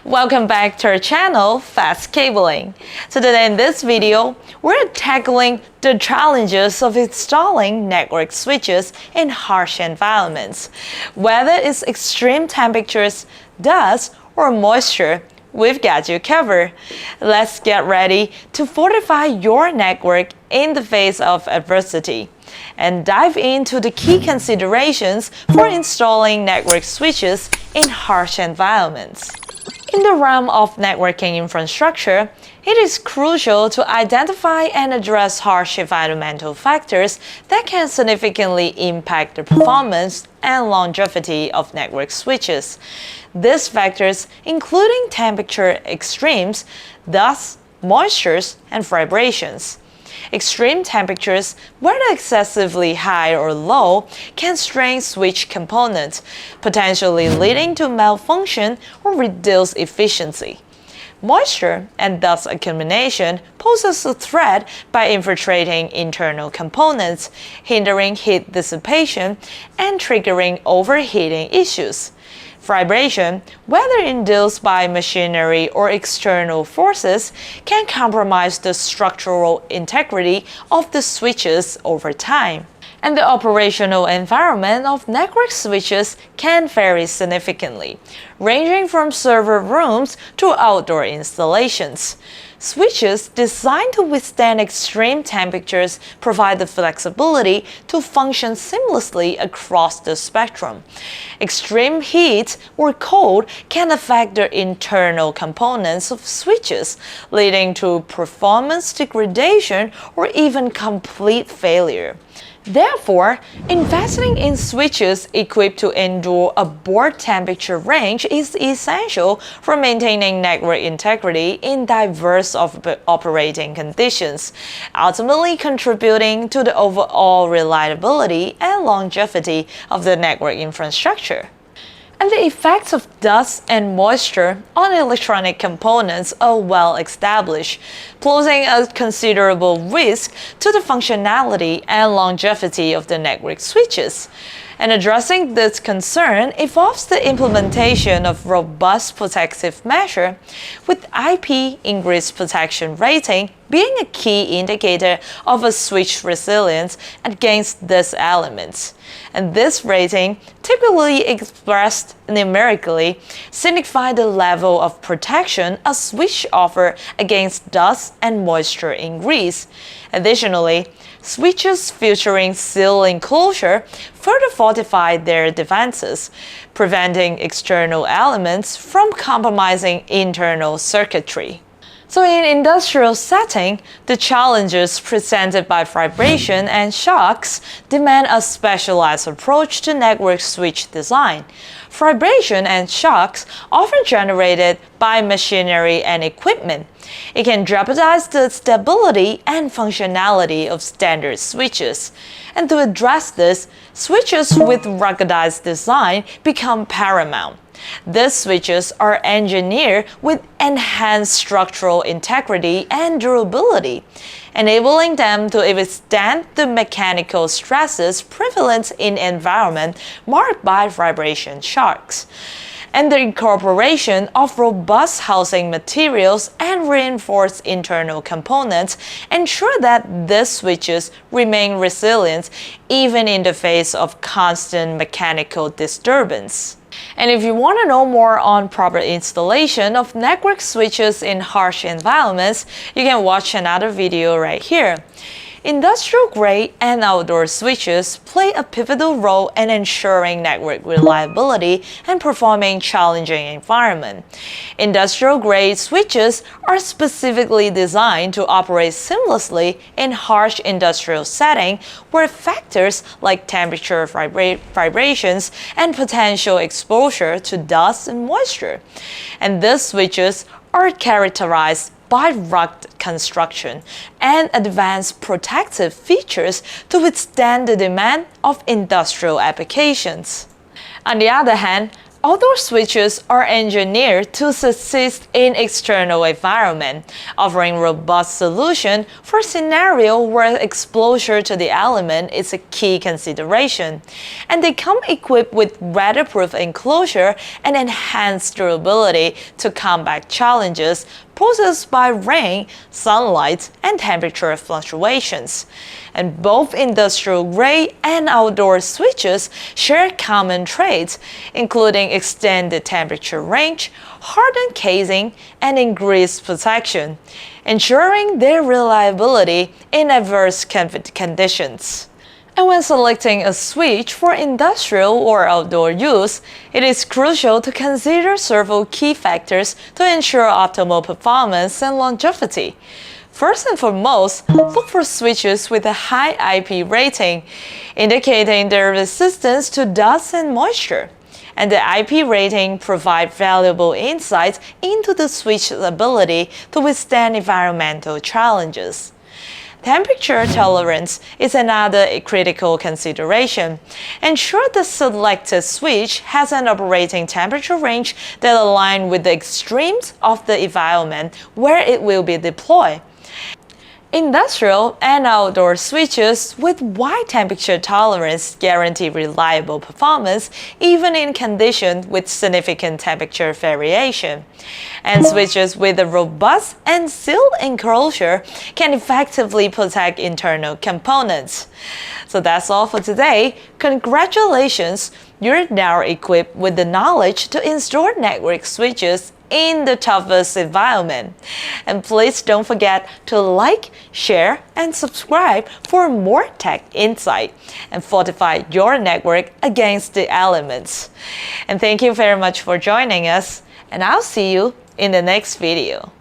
Welcome back to our channel, Fast Cabling. So today in this video, we're tackling the challenges of installing network switches in harsh environments. Whether it's extreme temperatures, dust, or moisture, we've got you covered. Let's get ready to fortify your network in the face of adversity and dive into the key considerations for installing network switches in harsh environments. In the realm of networking infrastructure, it is crucial to identify and address harsh environmental factors that can significantly impact the performance and longevity of network switches. These factors including temperature extremes, dust, moistures, and vibrations. Extreme temperatures, whether excessively high or low, can strain switch components, potentially leading to malfunction or reduced efficiency. Moisture and dust accumulation poses a threat by infiltrating internal components, hindering heat dissipation, and triggering overheating issues. Vibration, whether induced by machinery or external forces, can compromise the structural integrity of the switches over time. And the operational environment of network switches can vary significantly, ranging from server rooms to outdoor installations. Switches designed to withstand extreme temperatures provide the flexibility to function seamlessly across the spectrum. Extreme heat or cold can affect the internal components of switches, leading to performance degradation or even complete failure. Therefore, investing in switches equipped to endure a board temperature range is essential for maintaining network integrity in diverse operating conditions, ultimately contributing to the overall reliability and longevity of the network infrastructure. And the effects of dust and moisture on electronic components are well established, posing a considerable risk to the functionality and longevity of the network switches. And addressing this concern involves the implementation of robust protective measures, with IP ingress protection rating being a key indicator of a switch resilience against these elements. And this rating, typically expressed numerically, signifies the level of protection a switch offers against dust and moisture ingress. Additionally, switches featuring seal enclosure further fortify their defenses, preventing external elements from compromising internal circuitry. So in industrial setting, the challenges presented by vibration and shocks demand a specialized approach to network switch design. Vibration and shocks often generated by machinery and equipment. It can jeopardize the stability and functionality of standard switches. And to address this, switches with ruggedized design become paramount. These switches are engineered with enhanced structural integrity and durability, enabling them to withstand the mechanical stresses prevalent in environments marked by vibration shocks. And the incorporation of robust housing materials and reinforced internal components ensure that these switches remain resilient even in the face of constant mechanical disturbance. And if you want to know more on proper installation of network switches in harsh environments, you can watch another video right here. Industrial-grade and outdoor switches play a pivotal role in ensuring network reliability and performing challenging environments. Industrial-grade switches are specifically designed to operate seamlessly in harsh industrial settings where factors like temperature, vibrations, and potential exposure to dust and moisture. And these switches are characterized by rugged construction and advanced protective features to withstand the demand of industrial applications. On the other hand, Outdoor switches are engineered to subsist in external environment, offering robust solution for scenario where exposure to the element is a key consideration. And they come equipped with weatherproof enclosure and enhanced durability to combat challenges posed by rain, sunlight, and temperature fluctuations. And both industrial-grade and outdoor switches share common traits, including extended temperature range, hardened casing, and increased protection, ensuring their reliability in adverse conditions. And when selecting a switch for industrial or outdoor use, it is crucial to consider several key factors to ensure optimal performance and longevity. First and foremost, look for switches with a high IP rating, indicating their resistance to dust and moisture. And the IP rating provides valuable insights into the switch's ability to withstand environmental challenges. Temperature tolerance is another critical consideration. Ensure the selected switch has an operating temperature range that aligns with the extremes of the environment where it will be deployed. Industrial and outdoor switches with wide temperature tolerance guarantee reliable performance even in conditions with significant temperature variation. And switches with a robust and sealed enclosure can effectively protect internal components. So that's all for today. Congratulations! You're now equipped with the knowledge to install network switches in the toughest environment. And please don't forget to like, share, and subscribe for more tech insight and fortify your network against the elements. And thank you very much for joining us, and I'll see you in the next video.